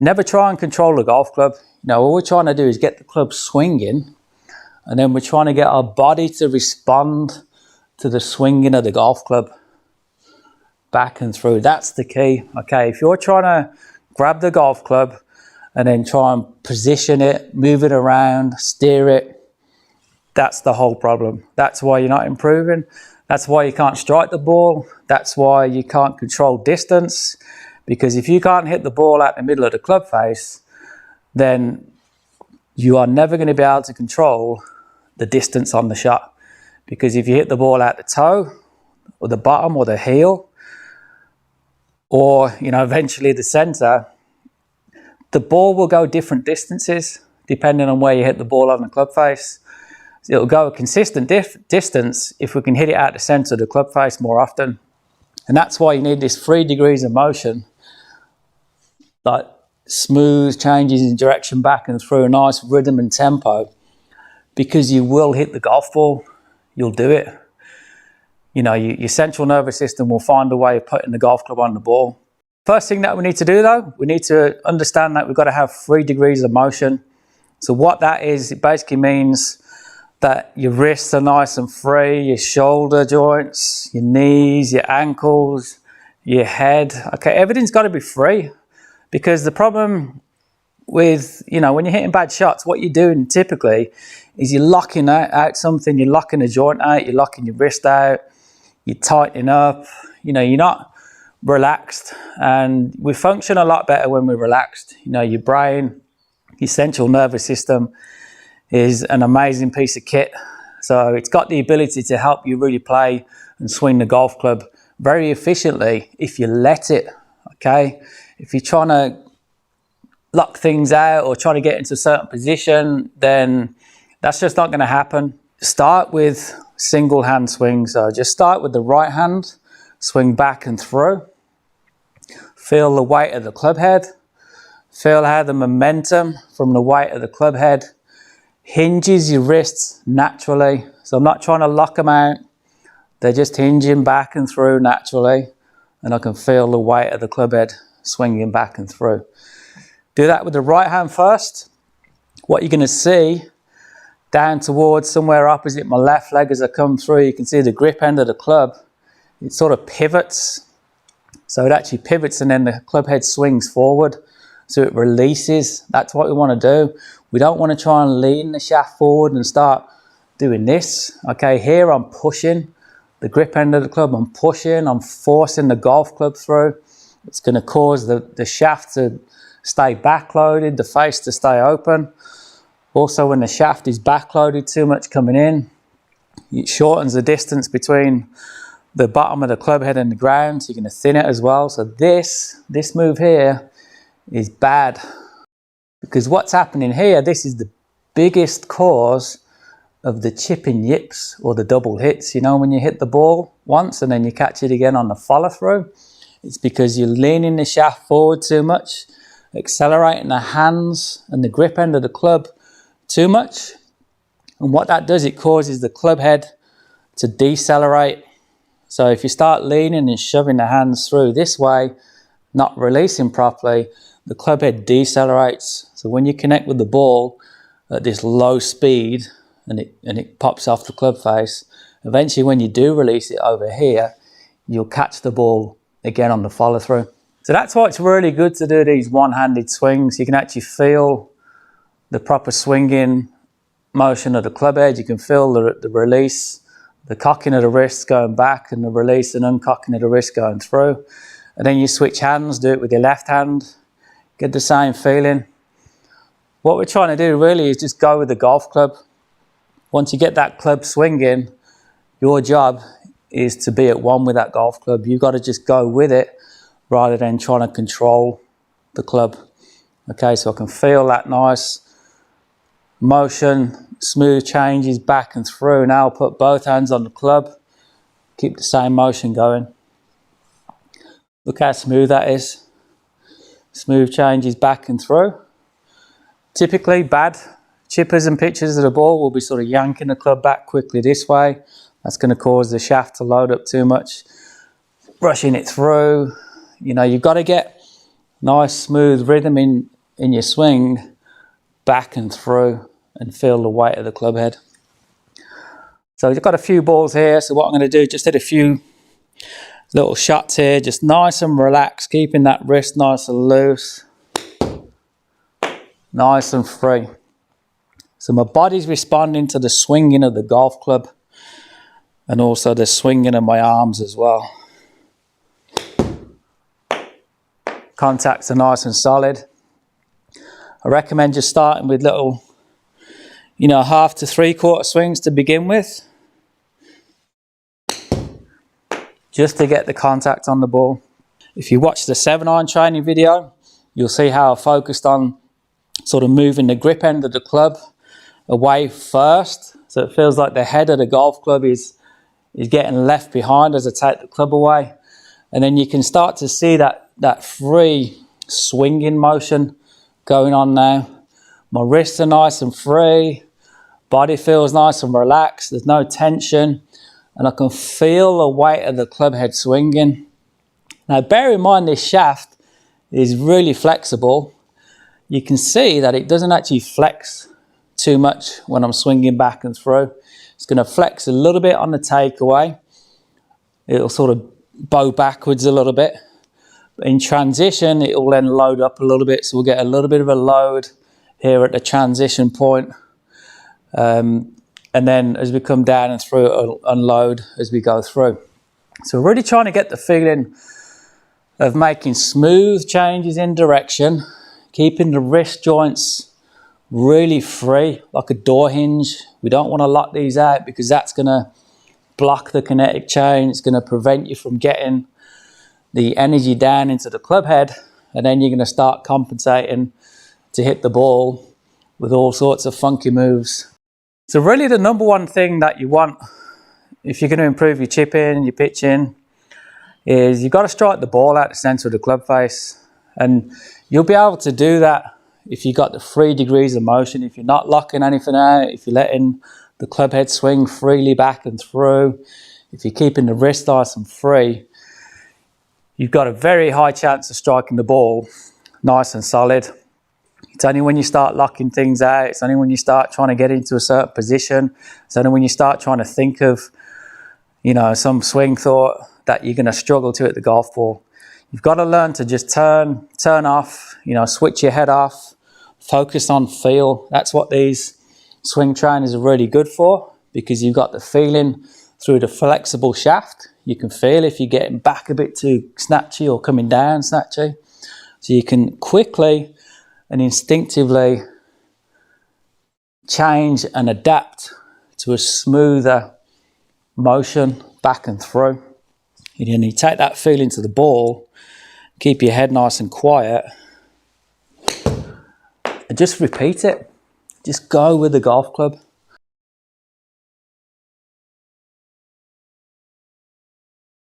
Never try and control the golf club. You know, all we're trying to do is get the club swinging, and then we're trying to get our body to respond to the swinging of the golf club back and through. That's the key. Okay, if you're trying to grab the golf club and then try and position it, move it around, steer it, that's the whole problem. That's why you're not improving. That's why you can't strike the ball. That's why you can't control distance. Because if you can't hit the ball out the middle of the club face, then you are never going to be able to control the distance on the shot. Because if you hit the ball out the toe, or the bottom, or the heel, or, you know, eventually the center, the ball will go different distances depending on where you hit the ball on the club face. It'll go a consistent distance if we can hit it out the center of the club face more often. And that's why you need this 3 degrees of motion, like smooth changes in direction back and through, a nice rhythm and tempo, because you will hit the golf ball. You'll do it. You know, your central nervous system will find a way of putting the golf club on the ball. First thing that we need to do though, we need to understand that we've got to have 3 degrees of motion. So what that is, it basically means that your wrists are nice and free, your shoulder joints, your knees, your ankles, your head. Okay, everything's got to be free, because the problem with, you know, when you're hitting bad shots, what you're doing typically is you're locking out something, you're locking a joint out, you're locking your wrist out, you're tightening up, you know, you're not relaxed. And we function a lot better when we're relaxed. You know, your brain, your central nervous system is an amazing piece of kit. So it's got the ability to help you really play and swing the golf club very efficiently if you let it, okay? If you're trying to lock things out or trying to get into a certain position, then that's just not going to happen. Start with single hand swing. So just start with the right hand, swing back and through. Feel the weight of the club head. Feel how the momentum from the weight of the club head hinges your wrists naturally. So I'm not trying to lock them out. They're just hinging back and through naturally. And I can feel the weight of the club head swinging back and through. Do that with the right hand first. What you're going to see down towards somewhere opposite my left leg as I come through, you can see the grip end of the club. It sort of pivots. So it actually pivots and then the club head swings forward. So it releases. That's what we want to do. We don't want to try and lean the shaft forward and start doing this. Okay, here I'm pushing the grip end of the club. I'm pushing, I'm forcing the golf club through. It's going to cause the shaft to stay backloaded, the face to stay open. Also, when the shaft is backloaded too much coming in, it shortens the distance between the bottom of the club head and the ground, so you're going to thin it as well. So this move here is bad, because what's happening here, this is the biggest cause of the chipping yips or the double hits. You know, when you hit the ball once and then you catch it again on the follow through, it's because you're leaning the shaft forward too much, accelerating the hands and the grip end of the club too much. And what that does, it causes the club head to decelerate. So if you start leaning and shoving the hands through this way, not releasing properly, the club head decelerates. So when you connect with the ball at this low speed and it pops off the club face, eventually when you do release it over here, you'll catch the ball again on the follow through. So that's why it's really good to do these one-handed swings. You can actually feel the proper swinging motion of the club head. You can feel the release, the cocking of the wrists going back and the release and uncocking of the wrist going through. And then you switch hands, do it with your left hand, get the same feeling. What we're trying to do really is just go with the golf club. Once you get that club swinging, your job is to be at one with that golf club. You've got to just go with it rather than trying to control the club. Okay, so I can feel that nice motion, smooth changes back and through. Now I'll put both hands on the club, keep the same motion going. Look how smooth that is. Smooth changes back and through. Typically bad chippers and pitchers of the ball will be sort of yanking the club back quickly this way. That's going to cause the shaft to load up too much, rushing it through. You know, you've got to get Nice smooth rhythm in your swing, back and through, and feel the weight of the club head. So you've got a few balls here, so what I'm going to do, just hit a few little shots here, just nice and relaxed, keeping that wrist nice and loose, nice and free. So my body's responding to the swinging of the golf club and also the swinging of my arms as well. Contacts are nice and solid. I recommend just starting with little, you know, 1/2 to 3/4 swings to begin with, just to get the contact on the ball. If you watch the 7-iron training video, you'll see how I focused on sort of moving the grip end of the club away first. So it feels like the head of the golf club is getting left behind as I take the club away. And then you can start to see that free swinging motion going on now. My wrists are nice and free. Body feels nice and relaxed. There's no tension. And I can feel the weight of the club head swinging. Now bear in mind this shaft is really flexible. You can see that it doesn't actually flex too much when I'm swinging back and through. It's going to flex a little bit on the takeaway. It'll sort of bow backwards a little bit. But in transition, it will then load up a little bit. So we'll get a little bit of a load here at the transition point. And then as we come down and through, it'll unload as we go through. So we're really trying to get the feeling of making smooth changes in direction, keeping the wrist joints really free, like a door hinge. We don't want to lock these out because that's going to block the kinetic chain. It's going to prevent you from getting the energy down into the club head, and then you're going to start compensating to hit the ball with all sorts of funky moves. So really the number one thing that you want if you're going to improve your chipping, your pitching, is you've got to strike the ball out the centre of the club face. And you'll be able to do that if you've got the 3 degrees of motion, if you're not locking anything out, if you're letting the club head swing freely back and through, if you're keeping the wrist nice and free, you've got a very high chance of striking the ball nice and solid. It's only when you start locking things out, it's only when you start trying to get into a certain position, it's only when you start trying to think of, you know, some swing thought that you're going to struggle to hit the golf ball. You've got to learn to just turn off, you know, switch your head off, focus on feel. That's what these swing trainers are really good for, because you've got the feeling through the flexible shaft. You can feel if you're getting back a bit too snatchy or coming down snatchy. So you can quickly and instinctively change and adapt to a smoother motion back and through. And then you take that feeling to the ball, keep your head nice and quiet, and just repeat it. Just go with the golf club.